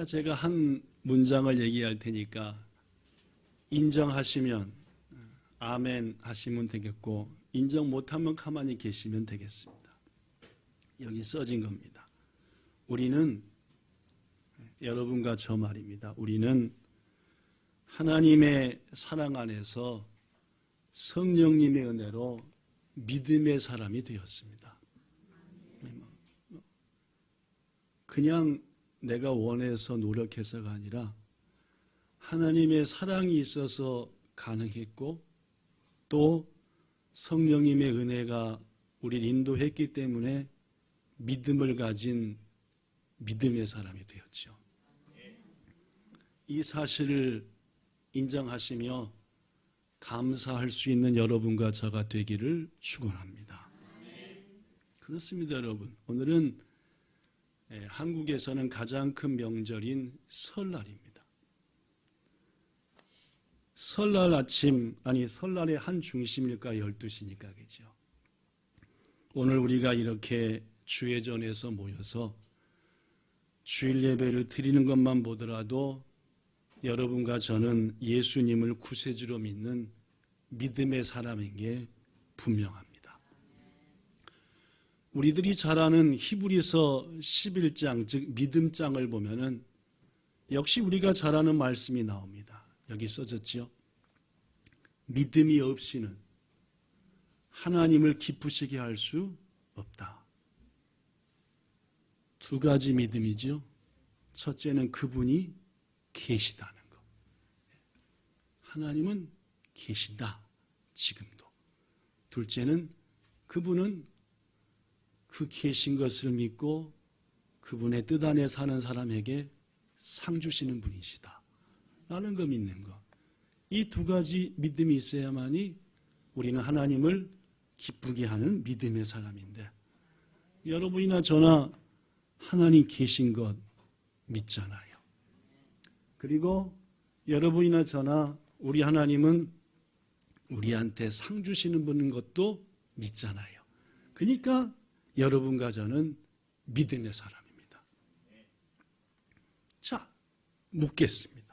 자, 제가 한 문장을 얘기할 테니까 인정하시면 아멘 하시면 되겠고, 인정 못하면 가만히 계시면 되겠습니다. 여기 써진 겁니다. 우리는, 여러분과 저 말입니다. 우리는 하나님의 사랑 안에서 성령님의 은혜로 믿음의 사람이 되었습니다. 그냥 내가 원해서 노력해서가 아니라 하나님의 사랑이 있어서 가능했고, 또 성령님의 은혜가 우리를 인도했기 때문에 믿음을 가진 믿음의 사람이 되었죠. 이 사실을 인정하시며 감사할 수 있는 여러분과 저가 되기를 축원합니다. 그렇습니다, 여러분. 오늘은 한국에서는 가장 큰 명절인 설날입니다. 설날 아침, 설날의 한 중심일까 12시니까 그죠. 오늘 우리가 이렇게 주회전에서 모여서 주일 예배를 드리는 것만 보더라도 여러분과 저는 예수님을 구세주로 믿는 믿음의 사람인 게 분명합니다. 우리들이 잘 아는 히브리서 11장, 즉 믿음장을 보면은 역시 우리가 잘 아는 말씀이 나옵니다. 여기 써졌지요. 믿음이 없이는 하나님을 기쁘시게 할 수 없다. 두 가지 믿음이죠. 첫째는 그분이 계시다는 것. 하나님은 계신다. 지금도. 둘째는 그분은 그 계신 것을 믿고 그분의 뜻 안에 사는 사람에게 상 주시는 분이시다. 라는 거 믿는 것. 이 두 가지 믿음이 있어야만이 우리는 하나님을 기쁘게 하는 믿음의 사람인데, 여러분이나 저나 하나님 계신 것 믿잖아요. 그리고 여러분이나 저나 우리 하나님은 우리한테 상 주시는 분인 것도 믿잖아요. 그러니까 여러분과 저는 믿음의 사람입니다. 자, 묻겠습니다.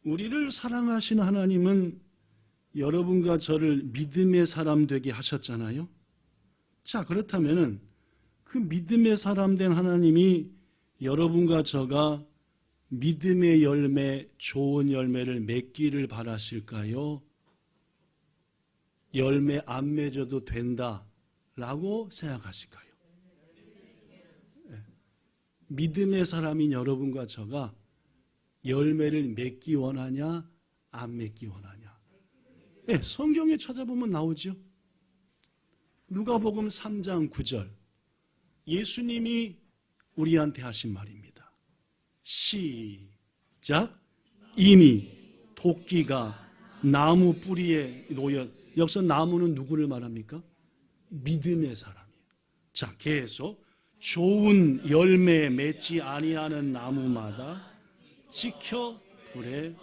우리를 사랑하시는 하나님은 여러분과 저를 믿음의 사람 되게 하셨잖아요. 자, 그렇다면은 그 믿음의 사람 된 하나님이 여러분과 저가 믿음의 열매, 좋은 열매를 맺기를 바라실까요? 열매 안 맺어도 된다라고 생각하실까요? 네. 믿음의 사람인 여러분과 저가 열매를 맺기 원하냐, 안 맺기 원하냐? 네, 성경에 찾아보면 나오죠. 누가복음 3장 9절. 예수님이 우리한테 하신 말입니다. 시작. 이미 도끼가 나무 뿌리에 놓여. 여기서 나무는 누구를 말합니까? 믿음의 사람이에요. 자, 계속. 좋은 열매 맺지 아니하는 나무마다 지켜 불에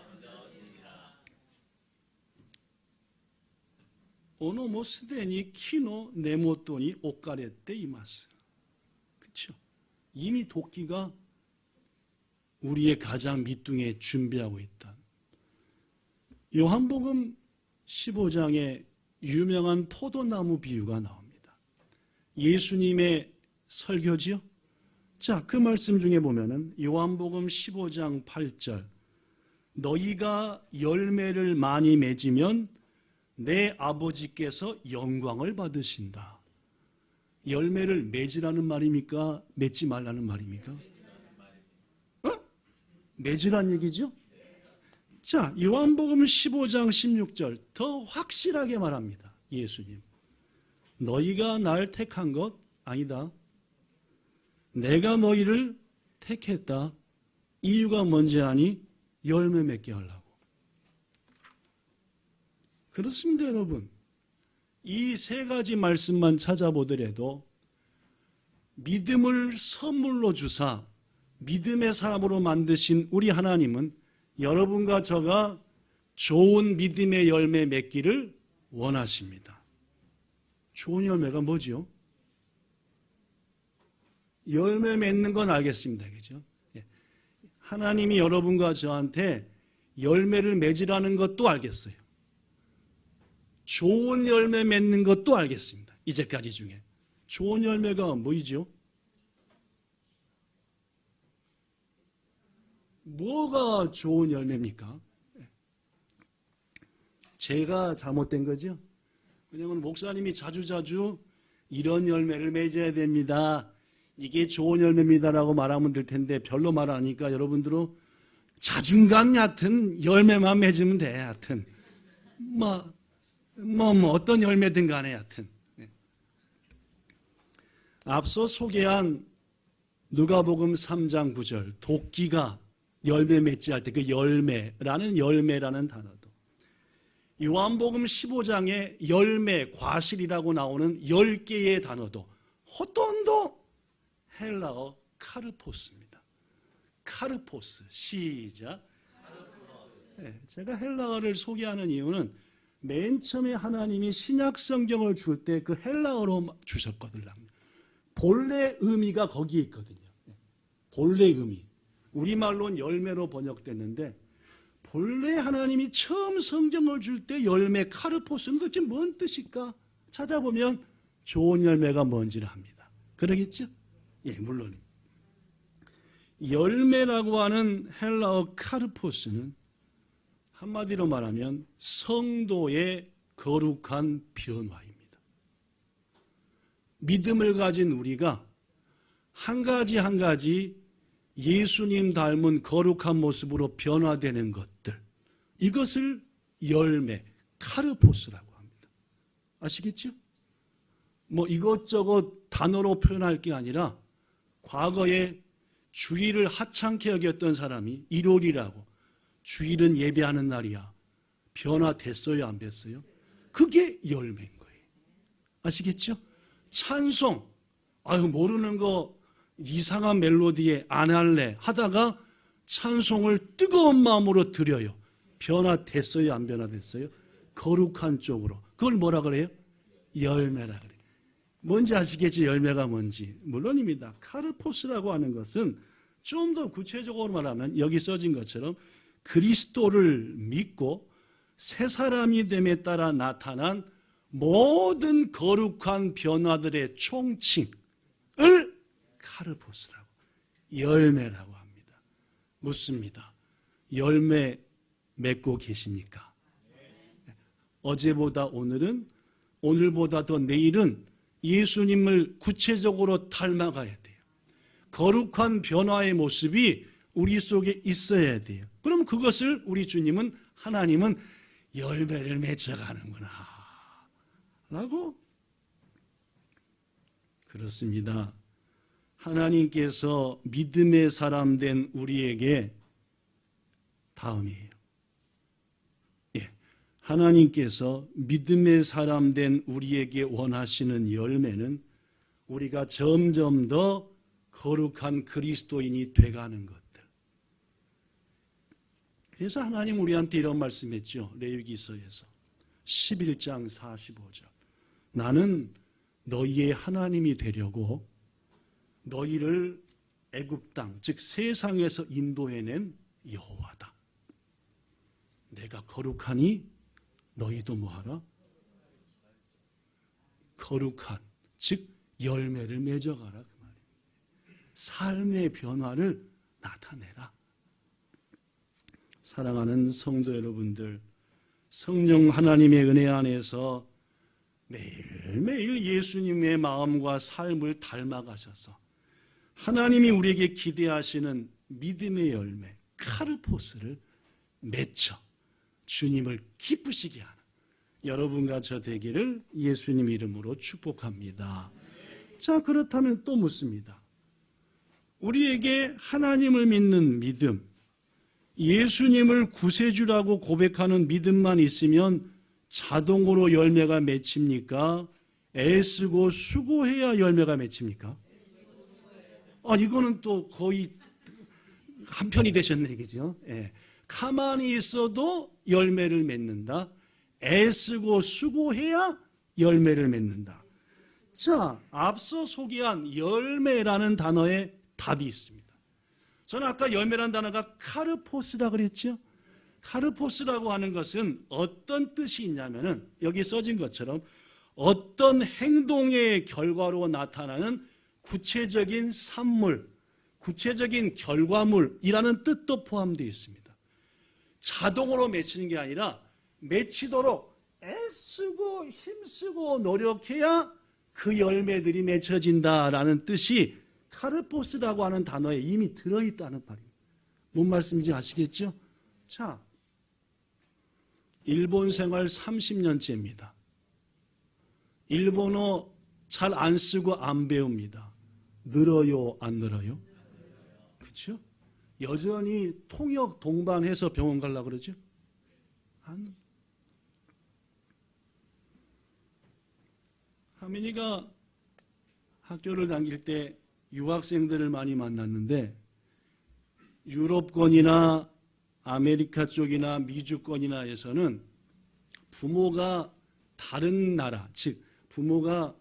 오노 뭐 스데니 키노 네모토니 오카레떼 이마스. 그렇죠? 이미 도끼가 우리의 가장 밑둥에 준비하고 있다. 요한복음 15장에 유명한 포도나무 비유가 나옵니다. 예수님의 설교지요. 자, 그 말씀 중에 보면은 요한복음 15장 8절. 너희가 열매를 많이 맺으면 내 아버지께서 영광을 받으신다. 열매를 맺으라는 말입니까? 맺지 말라는 말입니까? 맺으란 얘기죠? 자, 요한복음 15장 16절 더 확실하게 말합니다. 예수님. 너희가 날 택한 것 아니다. 내가 너희를 택했다. 이유가 뭔지 아니? 열매 맺게 하려고. 그렇습니다, 여러분. 이 세 가지 말씀만 찾아보더라도 믿음을 선물로 주사 믿음의 사람으로 만드신 우리 하나님은 여러분과 저가 좋은 믿음의 열매 맺기를 원하십니다. 좋은 열매가 뭐죠? 열매 맺는 건 알겠습니다. 그죠? 하나님이 여러분과 저한테 열매를 맺으라는 것도 알겠어요. 좋은 열매 맺는 것도 알겠습니다. 이제까지 중에. 좋은 열매가 뭐이죠? 뭐가 좋은 열매입니까? 제가 잘못된 거죠. 왜냐하면 목사님이 자주자주 이런 열매를 맺어야 됩니다. 이게 좋은 열매입니다라고 말하면 될 텐데 별로 말 안 하니까 여러분들은 자중간 얕은 열매만 맺으면 돼. 하여튼 뭐 어떤 열매든 간에 하여튼. 앞서 소개한 누가복음 3장 9절 도끼가 열매 맺지 할 때 그 열매라는 단어도 요한복음 15장에 열매, 과실이라고 나오는 10개의 단어도 호돈도 헬라어 카르포스입니다. 카르포스, 시작. 네, 제가 헬라어를 소개하는 이유는 맨 처음에 하나님이 신약 성경을 줄 때 그 헬라어로 주셨거든요. 본래 의미가 거기에 있거든요. 본래 의미. 우리말로는 열매로 번역됐는데 본래 하나님이 처음 성경을 줄 때 열매 카르포스는 도대체 뭔 뜻일까? 찾아보면 좋은 열매가 뭔지를 합니다. 그러겠죠? 예, 물론. 열매라고 하는 헬라어 카르포스는 한마디로 말하면 성도의 거룩한 변화입니다. 믿음을 가진 우리가 한 가지 한 가지 예수님 닮은 거룩한 모습으로 변화되는 것들, 이것을 열매, 카르포스라고 합니다. 아시겠죠? 뭐 이것저것 단어로 표현할 게 아니라 과거에 주일을 하찮게 여겼던 사람이 일요일이라고 주일은 예배하는 날이야. 변화됐어요, 안 됐어요? 그게 열매인 거예요. 아시겠죠? 찬송, 모르는 거 이상한 멜로디에 안 할래 하다가 찬송을 뜨거운 마음으로 드려요. 변화됐어요, 안 변화됐어요? 거룩한 쪽으로. 그걸 뭐라 그래요? 열매라 그래요. 뭔지 아시겠죠? 열매가 뭔지. 물론입니다. 카르포스라고 하는 것은 좀 더 구체적으로 말하면 여기 써진 것처럼 그리스도를 믿고 새 사람이 됨에 따라 나타난 모든 거룩한 변화들의 총칭을 카르포스라고, 열매라고 합니다. 묻습니다. 열매 맺고 계십니까? 어제보다 오늘은, 오늘보다 더 내일은 예수님을 구체적으로 닮아가야 돼요. 거룩한 변화의 모습이 우리 속에 있어야 돼요. 그럼 그것을 우리 주님은, 하나님은 열매를 맺어가는구나 라고. 그렇습니다. 하나님께서 믿음의 사람 된 우리에게 다음이에요. 하나님께서 믿음의 사람 된 우리에게 원하시는 열매는 우리가 점점 더 거룩한 그리스도인이 돼가는 것들. 그래서 하나님 우리한테 이런 말씀했죠. 레위기서에서 11장 45절. 나는 너희의 하나님이 되려고 너희를 애굽 땅, 즉 세상에서 인도해낸 여호와다. 내가 거룩하니 너희도 뭐하라? 거룩한, 즉 열매를 맺어가라 그 말입니다. 삶의 변화를 나타내라. 사랑하는 성도 여러분들, 성령 하나님의 은혜 안에서 매일매일 예수님의 마음과 삶을 닮아가셔서 하나님이 우리에게 기대하시는 믿음의 열매, 카르포스를 맺혀 주님을 기쁘시게 하는 여러분과 저 되기를 예수님 이름으로 축복합니다. 자, 그렇다면 또 묻습니다. 우리에게 하나님을 믿는 믿음, 예수님을 구세주라고 고백하는 믿음만 있으면 자동으로 열매가 맺힙니까? 애쓰고 수고해야 열매가 맺힙니까? 이거는 또 거의 한편이 되셨네, 그죠? 예. 가만히 있어도 열매를 맺는다. 애쓰고 수고해야 열매를 맺는다. 자, 앞서 소개한 열매라는 단어에 답이 있습니다. 저는 아까 열매라는 단어가 카르포스라고 그랬죠. 카르포스라고 하는 것은 어떤 뜻이 있냐면은 여기 써진 것처럼 어떤 행동의 결과로 나타나는 구체적인 산물, 구체적인 결과물이라는 뜻도 포함되어 있습니다. 자동으로 맺히는 게 아니라 맺히도록 애쓰고 힘쓰고 노력해야 그 열매들이 맺혀진다라는 뜻이 카르포스라고 하는 단어에 이미 들어있다는 말입니다. 뭔 말씀인지 아시겠죠? 자, 일본 생활 30년째입니다. 일본어 잘 안 쓰고 안 배웁니다. 늘어요, 안 늘어요? 그렇죠? 여전히 통역 동반해서 병원 가려고 그러죠? 안. 하민이가 학교를 다닐 때 유학생들을 많이 만났는데 유럽권이나 아메리카 쪽이나 미주권이나에서는 부모가 다른 나라, 즉 부모가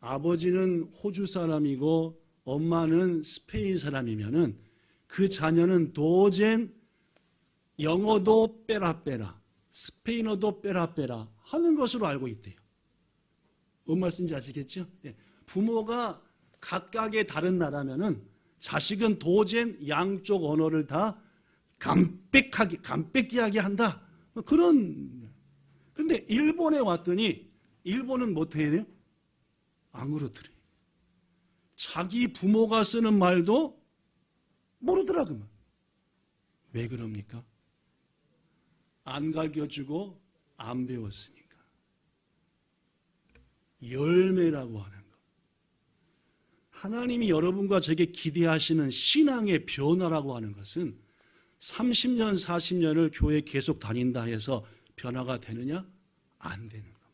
아버지는 호주 사람이고 엄마는 스페인 사람이면은 그 자녀는 도저히 영어도 빼라 스페인어도 빼라 하는 것으로 알고 있대요. 뭔 말씀인지 아시겠죠? 예. 부모가 각각의 다른 나라면은 자식은 도저히 양쪽 언어를 다 감뺏기하게 한다. 그런. 근데 일본에 왔더니 일본은 뭐 해야 돼요? 안 그렇더래. 자기 부모가 쓰는 말도 모르더라고요. 왜 그럽니까? 안 가르쳐주고 안 배웠으니까. 열매라고 하는 것. 하나님이 여러분과 저에게 기대하시는 신앙의 변화라고 하는 것은 30년, 40년을 교회 계속 다닌다 해서 변화가 되느냐? 안 되는 겁니다.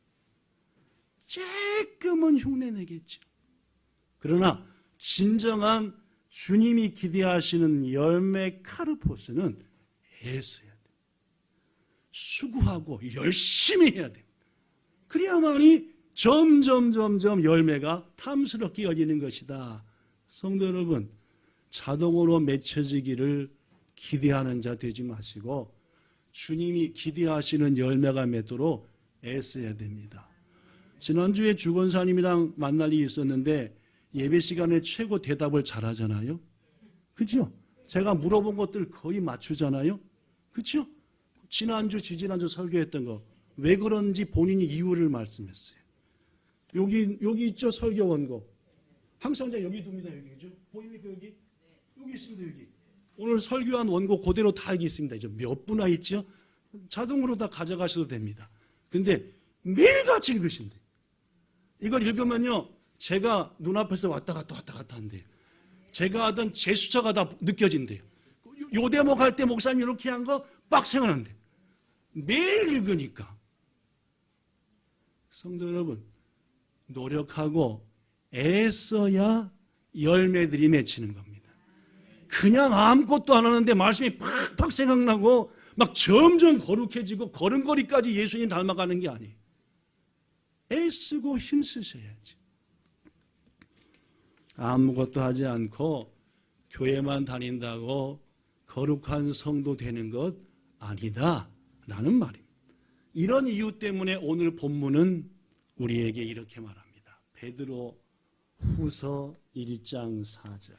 조금은 흉내내겠죠. 그러나 진정한 주님이 기대하시는 열매 카르포스는 애써야 돼요. 수고하고 열심히 해야 돼요. 그래야만이 점점 열매가 탐스럽게 열리는 것이다. 성도 여러분, 자동으로 맺혀지기를 기대하는 자 되지 마시고 주님이 기대하시는 열매가 맺도록 애써야 됩니다. 지난주에 주권사님이랑 만날 일이 있었는데 예배 시간에 최고 대답을 잘하잖아요. 그렇죠? 제가 물어본 것들 거의 맞추잖아요. 그렇죠? 지난주, 지지난주 설교했던 거 왜 그런지 본인이 이유를 말씀했어요. 여기 있죠? 설교 원고. 항상 제가 여기 둡니다. 여기죠? 보입니까? 여기 있습니다. 여기. 오늘 설교한 원고 그대로 다 여기 있습니다. 이제 몇 분나 있죠? 자동으로 다 가져가셔도 됩니다. 근데 매일같이 읽으신대. 이걸 읽으면요, 제가 눈앞에서 왔다 갔다 한대요. 제가 하던 제수처가 다 느껴진대요. 요 대목 할 때 목사님 이렇게 한 거 빡 생각난대. 매일 읽으니까. 성도 여러분, 노력하고 애써야 열매들이 맺히는 겁니다. 그냥 아무것도 안 하는데 말씀이 팍팍 생각나고 막 점점 거룩해지고 걸음걸이까지 예수님 닮아가는 게 아니에요. 애쓰고 힘쓰셔야지. 아무것도 하지 않고 교회만 다닌다고 거룩한 성도 되는 것 아니다 라는 말입니다. 이런 이유 때문에 오늘 본문은 우리에게 이렇게 말합니다. 베드로 후서 1장 4절.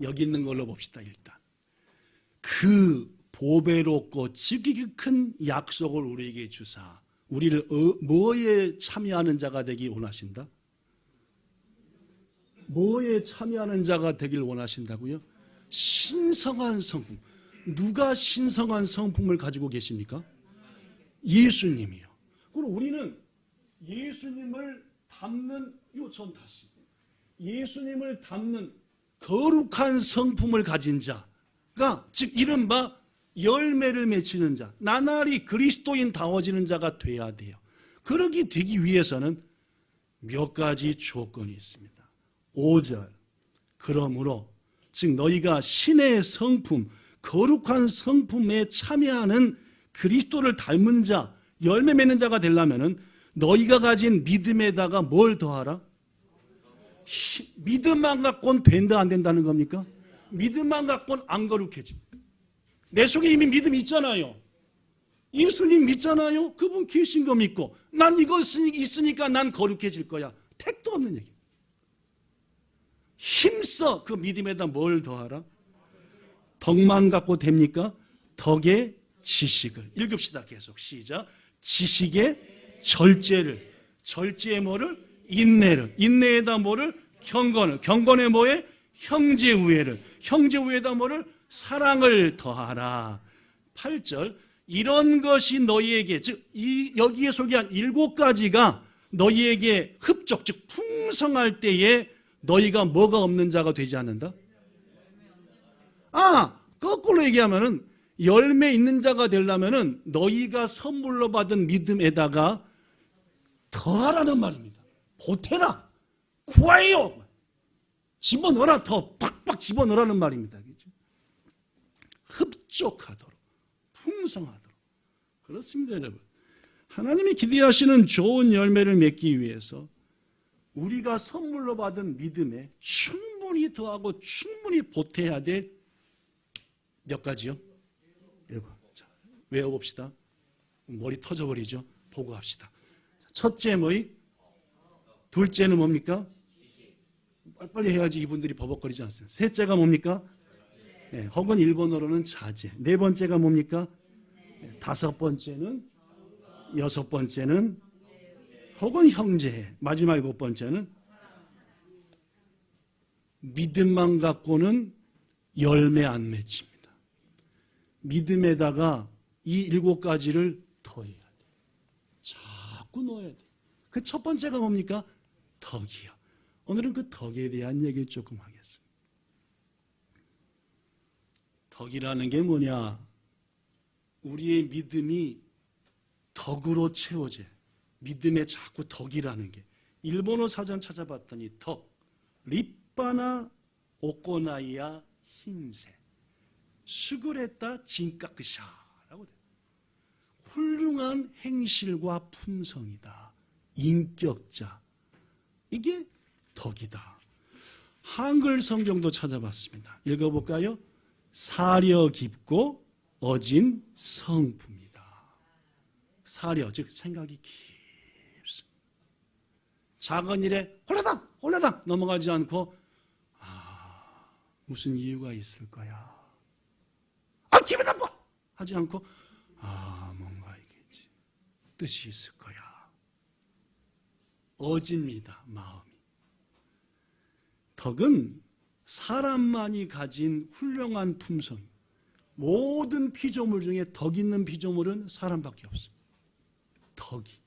여기 있는 걸로 봅시다. 일단 그 보배롭고 지극히 큰 약속을 우리에게 주사 우리를 뭐에 참여하는 자가 되길 원하신다? 뭐에 참여하는 자가 되길 원하신다고요? 신성한 성품. 누가 신성한 성품을 가지고 계십니까? 예수님이요. 그럼 우리는 예수님을 담는 요천 다시 예수님을 담는 거룩한 성품을 가진 자가 즉 이른바 열매를 맺히는 자, 나날이 그리스도인다워지는 자가 돼야 돼요. 그러기 되기 위해서는 몇 가지 조건이 있습니다. 5절 그러므로 즉 너희가 신의 성품, 거룩한 성품에 참여하는 그리스도를 닮은 자, 열매 맺는 자가 되려면은 너희가 가진 믿음에다가 뭘 더하라? 믿음만 갖고는 된다 안 된다는 겁니까? 믿음만 갖고는 안 거룩해집니다. 내 속에 이미 믿음이 있잖아요. 예수님 믿잖아요. 그분 계신 거 믿고 난 이거 있으니까 난 거룩해질 거야. 택도 없는 얘기. 힘써 그 믿음에다 뭘 더하라? 덕만 갖고 됩니까? 덕의 지식을. 읽읍시다. 계속 시작. 지식의 절제를. 절제의 뭐를? 인내를. 인내에다 뭐를? 경건을. 경건에 뭐에? 형제 우애를. 형제 우애에다 뭐를? 사랑을 더하라. 8절. 이런 것이 너희에게, 즉 여기에 소개한 7가지가 너희에게 흡족, 즉 풍성할 때에 너희가 뭐가 없는 자가 되지 않는다? 거꾸로 얘기하면은 열매 있는 자가 되려면은 너희가 선물로 받은 믿음에다가 더하라는 말입니다. 보태라, 구하여, 집어넣어라, 더 팍팍 집어넣으라는 말입니다. 그렇죠? 흡족하도록, 풍성하도록. 그렇습니다, 여러분. 하나님이 기대하시는 좋은 열매를 맺기 위해서 우리가 선물로 받은 믿음에 충분히 더하고 충분히 보태야 될 몇 가지요? 7. 자, 외워봅시다. 머리 터져버리죠. 보고 합시다. 첫째 뭐이? 둘째는 뭡니까? 빨리 해야지 이분들이 버벅거리지 않습니다. 셋째가 뭡니까? 네, 혹은 일본어로는 자제. 네 번째가 뭡니까? 네, 다섯 번째는, 여섯 번째는 혹은 형제. 마지막 7번째는 믿음만 갖고는 열매 안 맺힙니다. 믿음에다가 이 7가지를 더해야 돼. 자꾸 넣어야 돼. 그 첫 번째가 뭡니까? 덕이요. 오늘은 그 덕에 대한 얘기를 조금 하겠습니다. 덕이라는 게 뭐냐? 우리의 믿음이 덕으로 채워져. 믿음에 자꾸 덕이라는 게. 일본어 사전 찾아봤더니 덕, 립바나 오코나이야 흰새. 수그레다 진까크샤라고 돼요. 훌륭한 행실과 품성이다. 인격자. 이게 덕이다. 한글 성경도 찾아봤습니다. 읽어볼까요? 사려 깊고 어진 성품이다. 사려, 즉 생각이 깊습니다. 작은 일에 홀라당 넘어가지 않고 무슨 이유가 있을 거야. 기분 나빠! 하지 않고 뭔가 있겠지. 뜻이 있을 거야. 어집니다. 마음이. 덕은 사람만이 가진 훌륭한 품성. 모든 피조물 중에 덕 있는 피조물은 사람밖에 없습니다. 덕이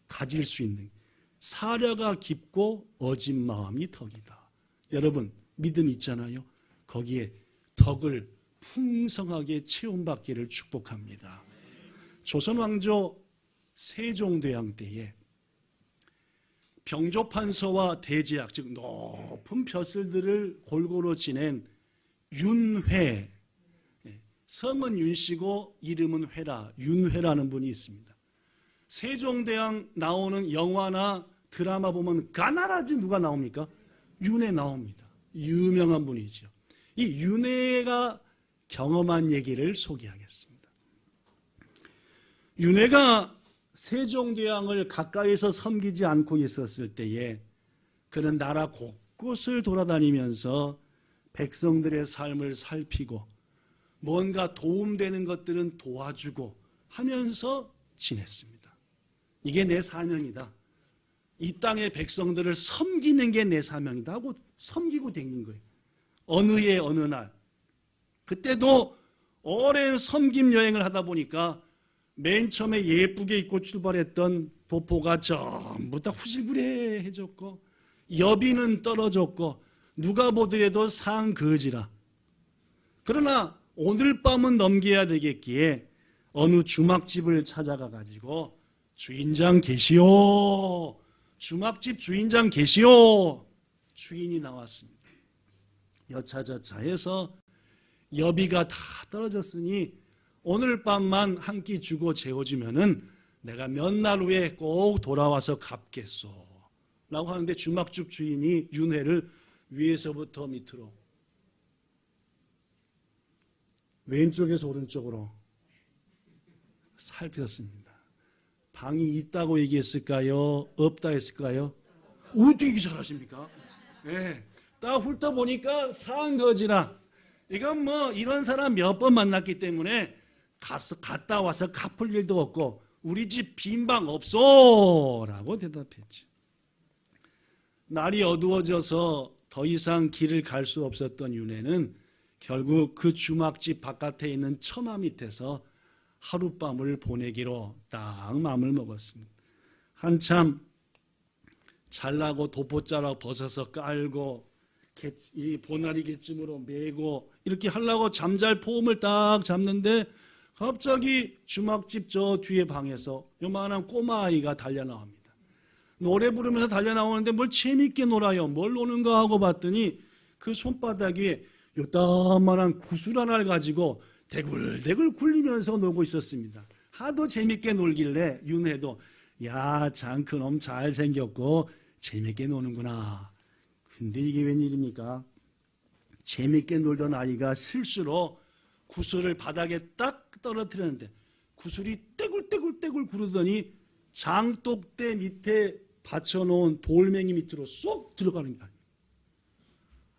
가질 수 있는 사려가 깊고 어진 마음이 덕이다. 여러분 믿음 있잖아요. 거기에 덕을 풍성하게 체험받기를 축복합니다. 조선 왕조 세종대왕 때에 병조판서와 대제학, 즉 높은 벼슬들을 골고루 지낸 윤회, 성은 윤씨고 이름은 회라, 윤회라는 분이 있습니다. 세종대왕 나오는 영화나 드라마 보면 가나라지 누가 나옵니까? 윤회 나옵니다. 유명한 분이죠. 이 윤회가 경험한 얘기를 소개하겠습니다. 윤회가 세종대왕을 가까이서 섬기지 않고 있었을 때에 그는 나라 곳곳을 돌아다니면서 백성들의 삶을 살피고 뭔가 도움되는 것들은 도와주고 하면서 지냈습니다. 이게 내 사명이다. 이 땅의 백성들을 섬기는 게 내 사명이다 하고 섬기고 다닌 거예요. 어느 해 어느 날. 그때도 오랜 섬김 여행을 하다 보니까 맨 처음에 예쁘게 입고 출발했던 도포가 전부 다 후질구레해졌고 여비는 떨어졌고 누가 보더라도 상거지라. 그러나 오늘 밤은 넘겨야 되겠기에 어느 주막집을 찾아가 가지고 주인장 계시오. 주막집 주인장 계시오. 주인이 나왔습니다. 여차저차해서 여비가 다 떨어졌으니 오늘 밤만 한 끼 주고 재워주면은 내가 몇 날 후에 꼭 돌아와서 갚겠소. 라고 하는데 주막집 주인이 윤회를 위에서부터 밑으로 왼쪽에서 오른쪽으로 살폈습니다. 방이 있다고 얘기했을까요? 없다 했을까요? 어떻게 잘하십니까? 네. 딱 훑어보니까 상거지라. 이건 뭐 이런 사람 몇 번 만났기 때문에 갔다 와서 갚을 일도 없고 우리 집 빈 방 없어 라고 대답했지. 날이 어두워져서 더 이상 길을 갈 수 없었던 윤회는 결국 그 주막집 바깥에 있는 처마 밑에서 하룻밤을 보내기로 딱 마음을 먹었습니다. 한참 잘나고 도포자락 벗어서 깔고 이 보나리 개찜으로 메고 이렇게 하려고 잠잘 포음을 딱 잡는데 갑자기 주막집 저 뒤에 방에서 요만한 꼬마아이가 달려나옵니다. 노래 부르면서 달려나오는데 뭘 재밌게 놀아요. 뭘 노는가 하고 봤더니 그 손바닥에 요따만한 구슬 하나를 가지고 대굴대굴 굴리면서 놀고 있었습니다. 하도 재밌게 놀길래 윤회도 야, 참 그놈 잘생겼고 재밌게 노는구나. 근데 이게 웬일입니까? 재밌게 놀던 아이가 실수로 구슬을 바닥에 딱 떨어뜨렸는데 구슬이 떼굴떼굴떼굴 구르더니 장독대 밑에 받쳐놓은 돌멩이 밑으로 쏙 들어가는 거야.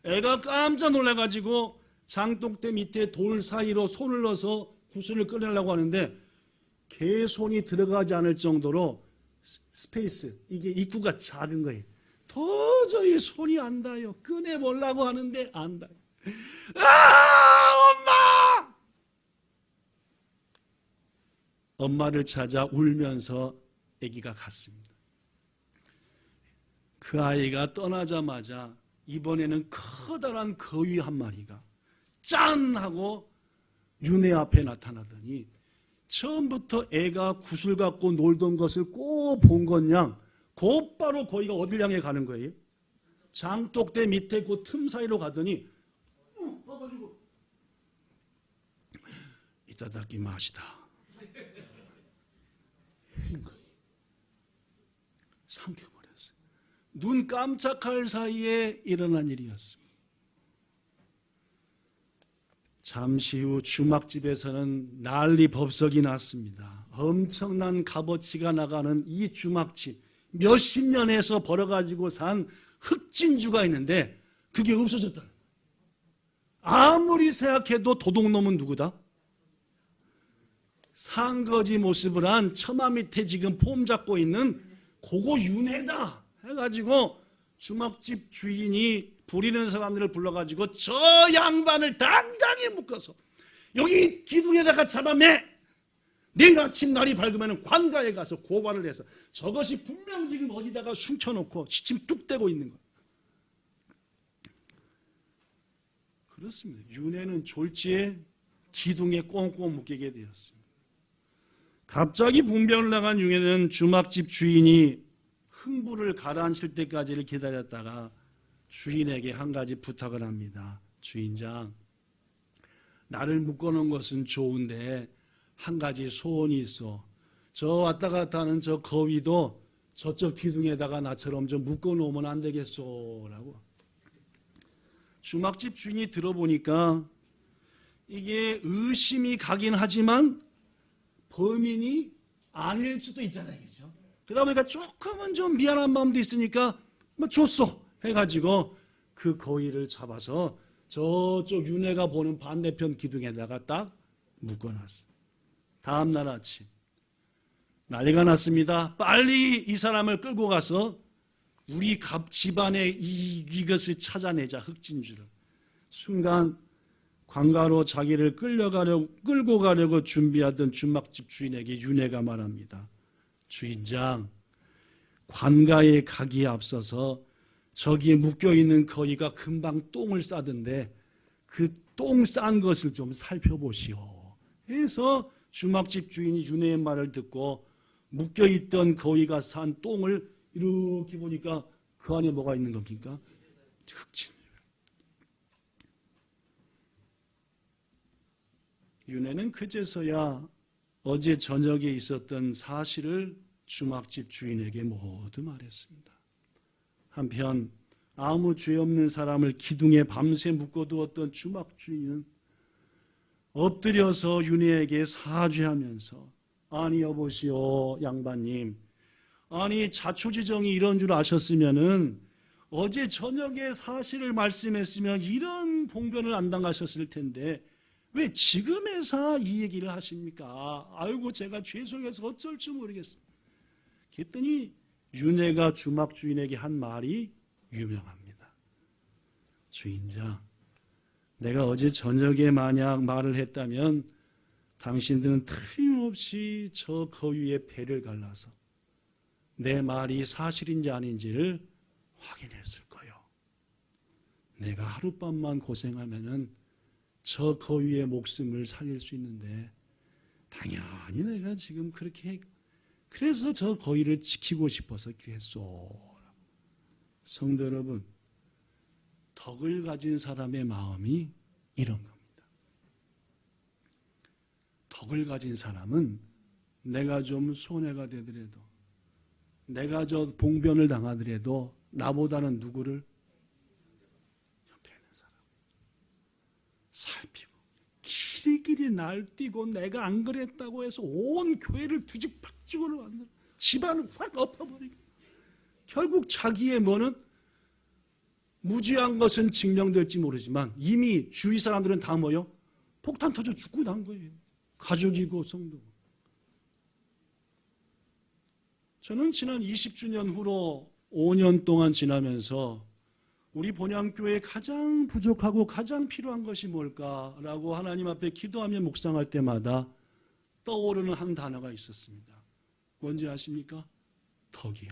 애가 깜짝 놀라가지고 장독대 밑에 돌 사이로 손을 넣어서 구슬을 꺼내려고 하는데 개 손이 들어가지 않을 정도로 스페이스, 이게 입구가 작은 거예요. 도저히 손이 안 닿아요. 꺼내보려고 하는데 안 닿아요. 아, 엄마! 엄마를 찾아 울면서 아기가 갔습니다. 그 아이가 떠나자마자 이번에는 커다란 거위 한 마리가 짠! 하고 윤회 앞에 나타나더니 처음부터 애가 구슬 갖고 놀던 것을 꼭 본 것냥 곧바로 거기가 어딜 향해 가는 거예요? 장독대 밑에 그 틈 사이로 가더니 와가지고 이따다키 마시다 한 거예요. 삼켜버렸어요. 눈 깜짝할 사이에 일어난 일이었습니다. 잠시 후 주막집에서는 난리 법석이 났습니다. 엄청난 값어치가 나가는 이 주막집, 몇십 년에서 벌어가지고 산 흑진주가 있는데 그게 없어졌다. 아무리 생각해도 도둑놈은 누구다? 상거지 모습을 한 처마 밑에 지금 폼 잡고 있는 그거 윤회다 해가지고 주막집 주인이 부리는 사람들을 불러가지고 저 양반을 당당히 묶어서 여기 기둥에다가 잡아매. 내일 아침 날이 밝으면 관가에 가서 고발을 해서 저것이 분명 지금 어디다가 숨겨놓고 시침 뚝 떼고 있는 거예요. 그렇습니다. 윤회는 졸지에 기둥에 꽁꽁 묶이게 되었습니다. 갑자기 분별을 나간 윤회는 주막집 주인이 흥부를 가라앉힐 때까지를 기다렸다가 주인에게 한 가지 부탁을 합니다. 주인장, 나를 묶어놓은 것은 좋은데 한 가지 소원이 있어. 저 왔다 갔다 하는 저 거위도 저쪽 기둥에다가 나처럼 좀 묶어놓으면 안 되겠소? 라고. 주막집 주인이 들어보니까 이게 의심이 가긴 하지만 범인이 아닐 수도 있잖아요. 그죠? 그러다 보니까 조금은 좀 미안한 마음도 있으니까 뭐 줬어 해가지고 그 거위를 잡아서 저쪽 윤회가 보는 반대편 기둥에다가 딱 묶어놨어. 다음날 아침 난리가 났습니다. 빨리 이 사람을 끌고 가서 우리 집안의 이것을 찾아내자, 흑진주를. 순간 관가로 자기를 끌고 가려고 준비하던 주막집 주인에게 윤회가 말합니다. 주인장, 관가에 가기에 앞서서 저기에 묶여있는 거위가 금방 똥을 싸던데 그 똥 싼 것을 좀 살펴보시오. 해서 주막집 주인이 윤회의 말을 듣고 묶여있던 거위가 산 똥을 이렇게 보니까 그 안에 뭐가 있는 겁니까? 흑진. 윤회는 그제서야 어제 저녁에 있었던 사실을 주막집 주인에게 모두 말했습니다. 한편 아무 죄 없는 사람을 기둥에 밤새 묶어두었던 주막 주인은 엎드려서 윤희에게 사죄하면서 아니 여보시오 양반님, 아니 자초지정이 이런 줄 아셨으면은 어제 저녁에 사실을 말씀했으면 이런 봉변을 안 당하셨을 텐데 왜 지금에서 이 얘기를 하십니까? 아이고 제가 죄송해서 어쩔 줄 모르겠어요. 그랬더니 윤회가 주막 주인에게 한 말이 유명합니다. 주인장, 내가 어제 저녁에 만약 말을 했다면 당신들은 틀림없이 저 거위의 배를 갈라서 내 말이 사실인지 아닌지를 확인했을 거예요. 내가 하룻밤만 고생하면은 저 거위의 목숨을 살릴 수 있는데 당연히 내가 지금 그렇게 그래서 저 거위를 지키고 싶어서 그랬소. 성도 여러분, 덕을 가진 사람의 마음이 이런 겁니다. 덕을 가진 사람은 내가 좀 손해가 되더라도 내가 저 봉변을 당하더라도 나보다는 누구를? 옆에 있는 사람 살피고 길이길이 날뛰고 내가 안 그랬다고 해서 온 교회를 뒤죽박죽으로 만들어 집안을 확 엎어버리고 결국 자기의 뭐는 무지한 것은 증명될지 모르지만 이미 주위 사람들은 다 뭐요? 폭탄 터져 죽고 난 거예요. 가족이고 성도고. 저는 지난 20주년 후로 5년 동안 지나면서 우리 본향교회에 가장 부족하고 가장 필요한 것이 뭘까라고 하나님 앞에 기도하며 묵상할 때마다 떠오르는 한 단어가 있었습니다. 뭔지 아십니까? 덕이요.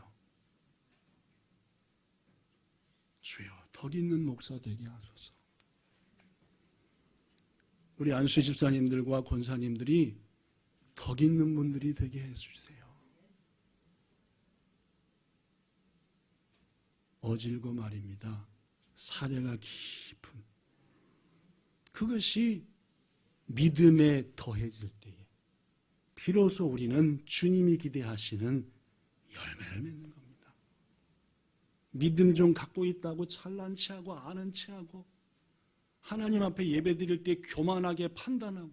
주여, 덕 있는 목사 되게 하소서. 우리 안수 집사님들과 권사님들이 덕 있는 분들이 되게 해주세요. 어질고 말입니다. 사례가 깊은 그것이 믿음에 더해질 때에 비로소 우리는 주님이 기대하시는 열매를 맺는 겁니다. 믿음 좀 갖고 있다고 잘난 체하고 아는 체하고 하나님 앞에 예배드릴 때 교만하게 판단하고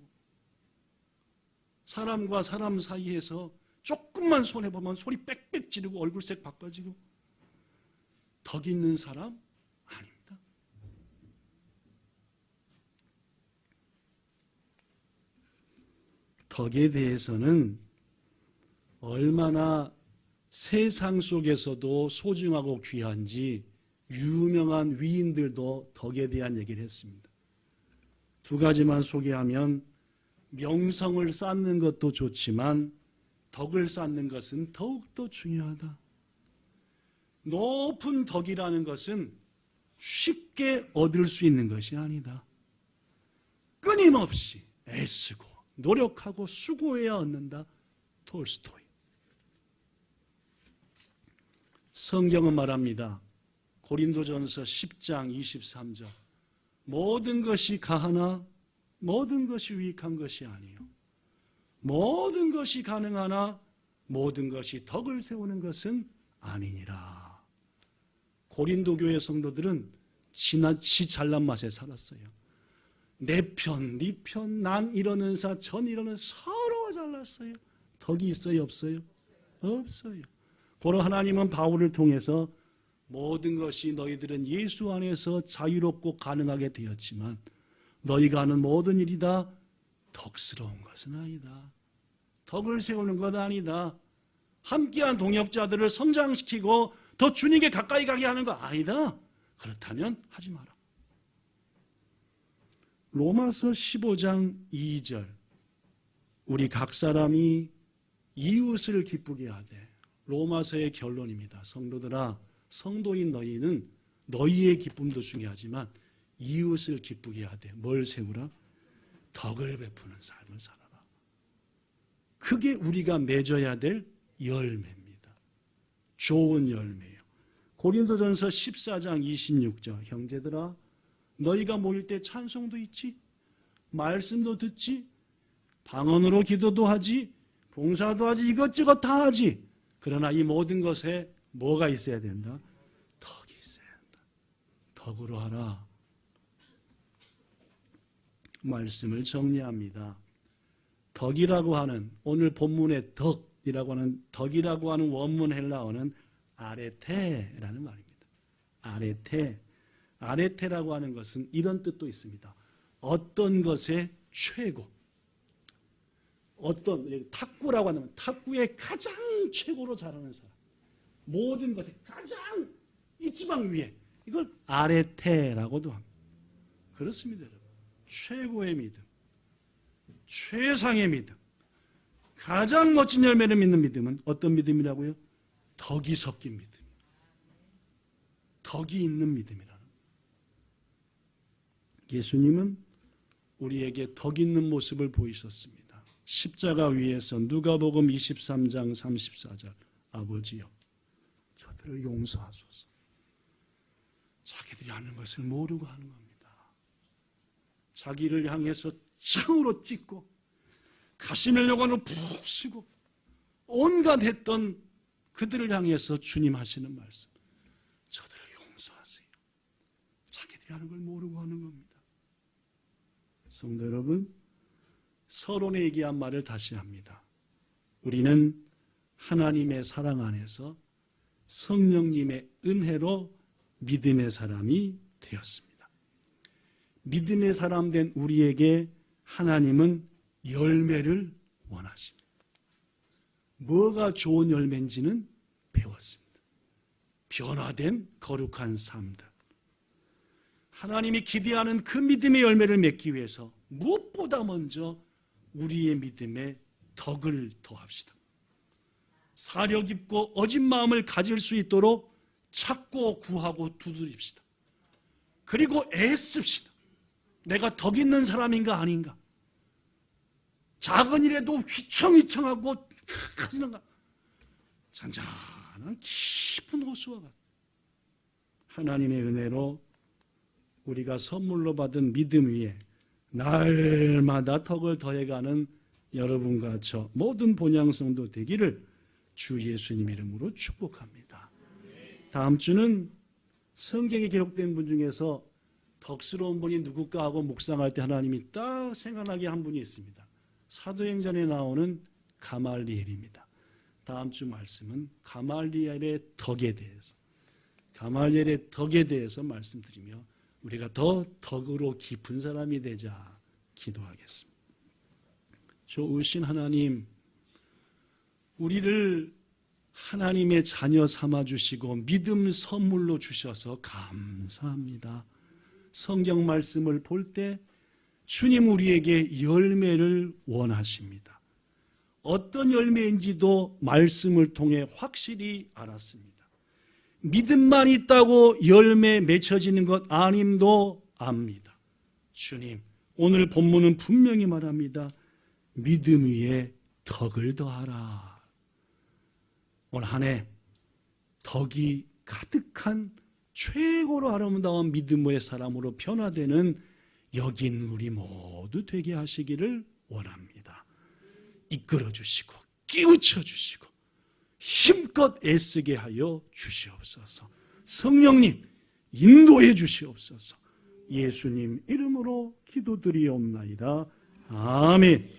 사람과 사람 사이에서 조금만 손해보면 소리 빽빽 지르고 얼굴색 바꿔지고 덕 있는 사람 아닙니다. 덕에 대해서는 얼마나 세상 속에서도 소중하고 귀한지 유명한 위인들도 덕에 대한 얘기를 했습니다. 두 가지만 소개하면 명성을 쌓는 것도 좋지만 덕을 쌓는 것은 더욱더 중요하다. 높은 덕이라는 것은 쉽게 얻을 수 있는 것이 아니다. 끊임없이 애쓰고 노력하고 수고해야 얻는다. 톨스토이. 성경은 말합니다. 고린도전서 10장 23절. 모든 것이 가하나 모든 것이 유익한 것이 아니요. 모든 것이 가능하나 모든 것이 덕을 세우는 아니니라. 고린도 교회 성도들은 지나치 잘난 맛에 살았어요. 내 편, 네 편, 난 이러는 사, 전 이러는 서로 잘났어요. 덕이 있어요, 없어요? 없어요. 고로 하나님은 바울을 통해서 모든 것이 너희들은 예수 안에서 자유롭고 가능하게 되었지만 너희가 하는 모든 일이 다 덕스러운 것은 아니다. 덕을 세우는 것 아니다. 함께한 동역자들을 성장시키고 더 주님께 가까이 가게 하는 거 아니다. 그렇다면 하지 마라. 로마서 15장 2절. 우리 각 사람이 이웃을 기쁘게 하되. 로마서의 결론입니다. 성도들아, 성도인 너희는 너희의 기쁨도 중요하지만 이웃을 기쁘게 하되 뭘 세우라? 덕을 베푸는 삶을 살아라. 그게 우리가 맺어야 될 열매입니다. 좋은 열매예요. 고린도전서 14장 26절. 형제들아, 너희가 모일 때 찬송도 있지, 말씀도 듣지, 방언으로 기도도 하지, 봉사도 하지, 이것저것 다 하지. 그러나 이 모든 것에 뭐가 있어야 된다? 덕이 있어야 한다. 덕으로 하라. 말씀을 정리합니다. 덕이라고 하는 오늘 본문의 덕이라고 하는 원문 헬라어는 아레테라는 말입니다. 아레테라고 하는 것은 이런 뜻도 있습니다. 어떤 것의 최고. 탁구라고 하면 탁구의 가장 최고로 잘하는 사람. 모든 것의 가장 이 지방 위에. 이걸 아레테라고도 합니다. 그렇습니다, 여러분. 최고의 믿음. 최상의 믿음. 가장 멋진 열매를 맺는 믿음은 어떤 믿음이라고요? 덕이 섞인 믿음. 덕이 있는 믿음이라는. 예수님은 우리에게 덕 있는 모습을 보이셨습니다. 십자가 위에서 누가복음 23장 34절 아버지여 저들을 용서하소서. 자기들이 하는 것을 모르고 하는 겁니다. 자기를 향해서 창으로 찢고 가시멜 여관으로 푹 쓰고 온갖 했던 그들을 향해서 주님 하시는 말씀. 저들을 용서하세요. 자기들이 하는 걸 모르고 하는 겁니다. 성도 여러분, 서론에 얘기한 말을 다시 합니다. 우리는 하나님의 사랑 안에서 성령님의 은혜로 믿음의 사람이 되었습니다. 믿음의 사람 된 우리에게 하나님은 열매를 원하십니다. 뭐가 좋은 열매인지는 배웠습니다. 변화된 거룩한 삶들. 하나님이 기대하는 그 믿음의 열매를 맺기 위해서 무엇보다 먼저 우리의 믿음에 덕을 더합시다. 사려 깊고 어진 마음을 가질 수 있도록 찾고 구하고 두드립시다. 그리고 애씁시다. 내가 덕 있는 사람인가 아닌가. 작은 일에도 휘청휘청하고 하지는가. 잔잔한 깊은 호수와 같아. 하나님의 은혜로 우리가 선물로 받은 믿음 위에 날마다 덕을 더해가는 여러분과 저 모든 본향성도 되기를 주 예수님 이름으로 축복합니다. 다음 주는 성경에 기록된 분 중에서 덕스러운 분이 누굴까 하고 묵상할 때 하나님이 딱 생각나게 한 분이 있습니다. 사도행전에 나오는 가말리엘입니다. 다음 주 말씀은 가말리엘의 덕에 대해서 말씀드리며 우리가 더 덕으로 깊은 사람이 되자 기도하겠습니다. 좋으신 하나님, 우리를 하나님의 자녀 삼아주시고 믿음 선물로 주셔서 감사합니다. 성경 말씀을 볼 때 주님 우리에게 열매를 원하십니다. 어떤 열매인지도 말씀을 통해 확실히 알았습니다. 믿음만 있다고 열매 맺혀지는 것 아님도 압니다. 주님, 오늘 본문은 분명히 말합니다. 믿음 위에 덕을 더하라. 오늘 한 해 덕이 가득한 최고로 아름다운 믿음의 사람으로 변화되는 여긴 우리 모두 되게 하시기를 원합니다. 이끌어 주시고 끼우쳐 주시고 힘껏 애쓰게 하여 주시옵소서. 성령님 인도해 주시옵소서. 예수님 이름으로 기도드리옵나이다. 아멘.